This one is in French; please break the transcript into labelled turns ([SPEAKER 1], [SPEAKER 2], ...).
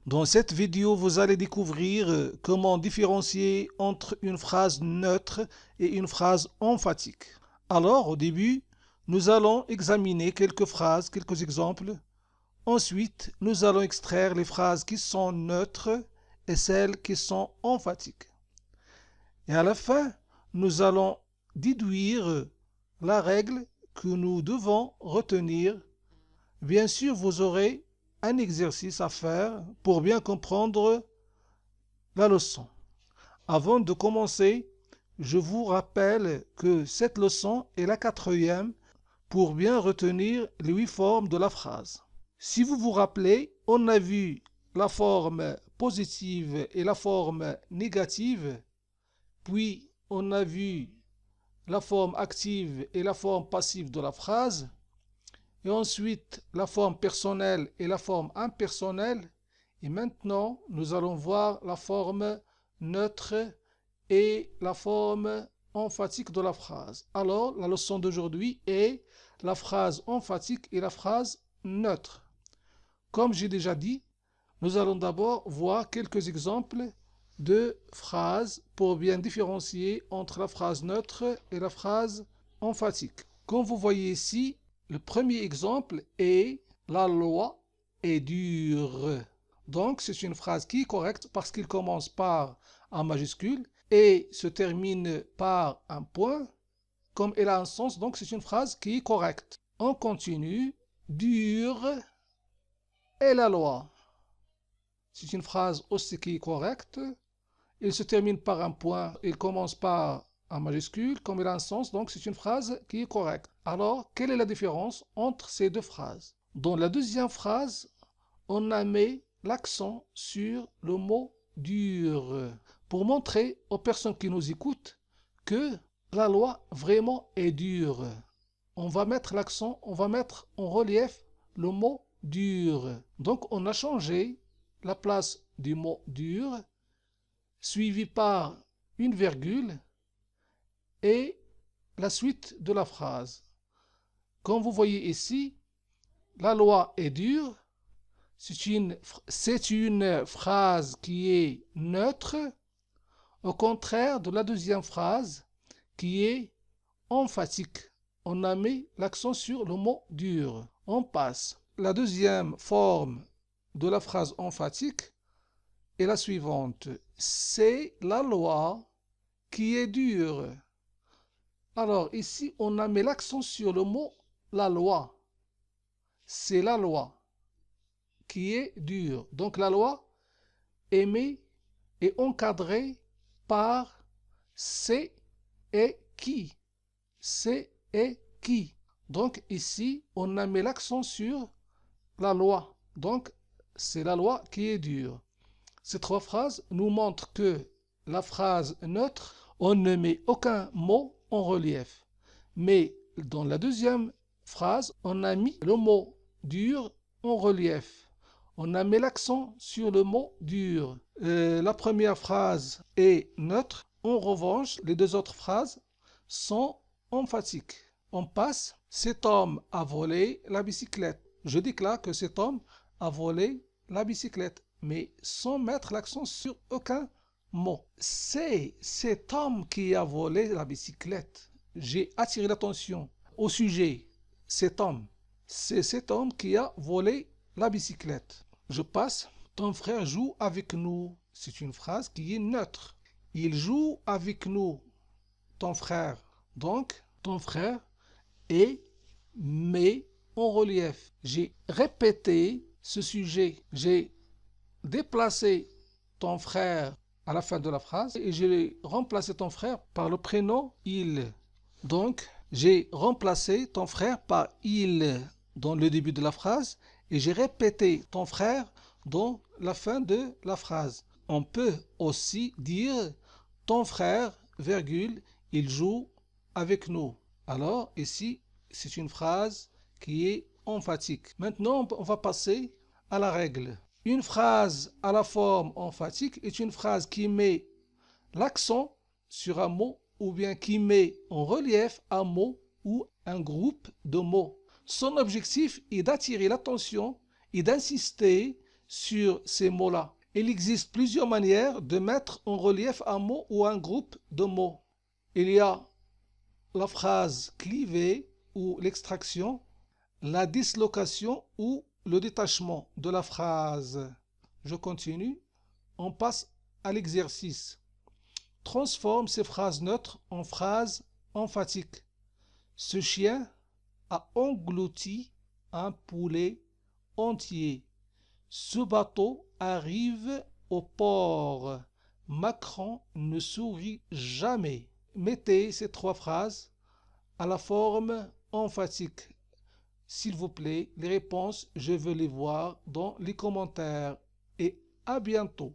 [SPEAKER 1] Dans cette vidéo, vous allez découvrir comment différencier entre une phrase neutre et une phrase emphatique. Alors, au début, nous allons examiner quelques phrases, quelques exemples. Ensuite, nous allons extraire les phrases qui sont neutres et celles qui sont emphatiques. Et à la fin, nous allons déduire la règle que nous devons retenir. Bien sûr, vous aurez un exercice à faire pour bien comprendre la leçon. Avant de commencer, je vous rappelle que cette leçon est la 4e pour bien retenir les 8 formes de la phrase. Si vous vous rappelez, on a vu la forme positive et la forme négative, puis on a vu la forme active et la forme passive de la phrase, et ensuite la forme personnelle et la forme impersonnelle. Et maintenant, nous allons voir la forme neutre et la forme emphatique de la phrase. Alors, la leçon d'aujourd'hui est la phrase emphatique et la phrase neutre. Comme j'ai déjà dit, nous allons d'abord voir quelques exemples de phrases pour bien différencier entre la phrase neutre et la phrase emphatique. Comme vous voyez ici, le premier exemple est « La loi est dure ». Donc, c'est une phrase qui est correcte parce qu'il commence par un majuscule et se termine par un point. Comme elle a un sens, donc c'est une phrase qui est correcte. On continue. « Dure est la loi ». C'est une phrase aussi qui est correcte. Il se termine par un point. Il commence par un majuscule, comme il a un sens, donc c'est une phrase qui est correcte. Alors, quelle est la différence entre ces deux phrases? Dans la deuxième phrase, on a mis l'accent sur le mot dur pour montrer aux personnes qui nous écoutent que la loi vraiment est dure. On va mettre l'accent, on va mettre en relief le mot dur. Donc, on a changé la place du mot dur, suivi par une virgule et la suite de la phrase. Comme vous voyez ici, la loi est dure. C'est une phrase qui est neutre, au contraire de la deuxième phrase qui est emphatique. On a mis l'accent sur le mot dur. On passe. La deuxième forme de la phrase emphatique est la suivante. C'est la loi qui est dure. Alors ici, on a mis l'accent sur le mot la loi. C'est la loi qui est dure. Donc la loi est mise et encadrée par c'est et qui. C'est et qui. Donc ici, on a mis l'accent sur la loi. Donc c'est la loi qui est dure. Ces trois phrases nous montrent que la phrase neutre, on ne met aucun mot en relief. Mais dans la deuxième phrase, on a mis le mot dur en relief. On a mis l'accent sur le mot dur. La première phrase est neutre. En revanche, les deux autres phrases sont emphatiques. On passe. Cet homme a volé la bicyclette. Je déclare que cet homme a volé la bicyclette, mais sans mettre l'accent sur aucun mot. C'est cet homme qui a volé la bicyclette. J'ai attiré l'attention au sujet. Cet homme. C'est cet homme qui a volé la bicyclette. Je passe. Ton frère joue avec nous. C'est une phrase qui est neutre. Il joue avec nous. Ton frère. Donc, ton frère est mis en relief. J'ai répété ce sujet. J'ai déplacé ton frère à la fin de la phrase et j'ai remplacé ton frère par le prénom il. Donc, j'ai remplacé ton frère par il dans le début de la phrase et j'ai répété ton frère dans la fin de la phrase. On peut aussi dire ton frère, virgule, il joue avec nous. Alors, ici, c'est une phrase qui est emphatique. Maintenant, on va passer à la règle. Une phrase à la forme emphatique est une phrase qui met l'accent sur un mot ou bien qui met en relief un mot ou un groupe de mots. Son objectif est d'attirer l'attention et d'insister sur ces mots-là. Il existe plusieurs manières de mettre en relief un mot ou un groupe de mots. Il y a la phrase clivée ou l'extraction, la dislocation ou le détachement de la phrase. Je continue. On passe à l'exercice. Transforme ces phrases neutres en phrases emphatiques. Ce chien a englouti un poulet entier. Ce bateau arrive au port. Macron ne sourit jamais. Mettez ces trois phrases à la forme emphatique. S'il vous plaît, les réponses, je veux les voir dans les commentaires. Et à bientôt.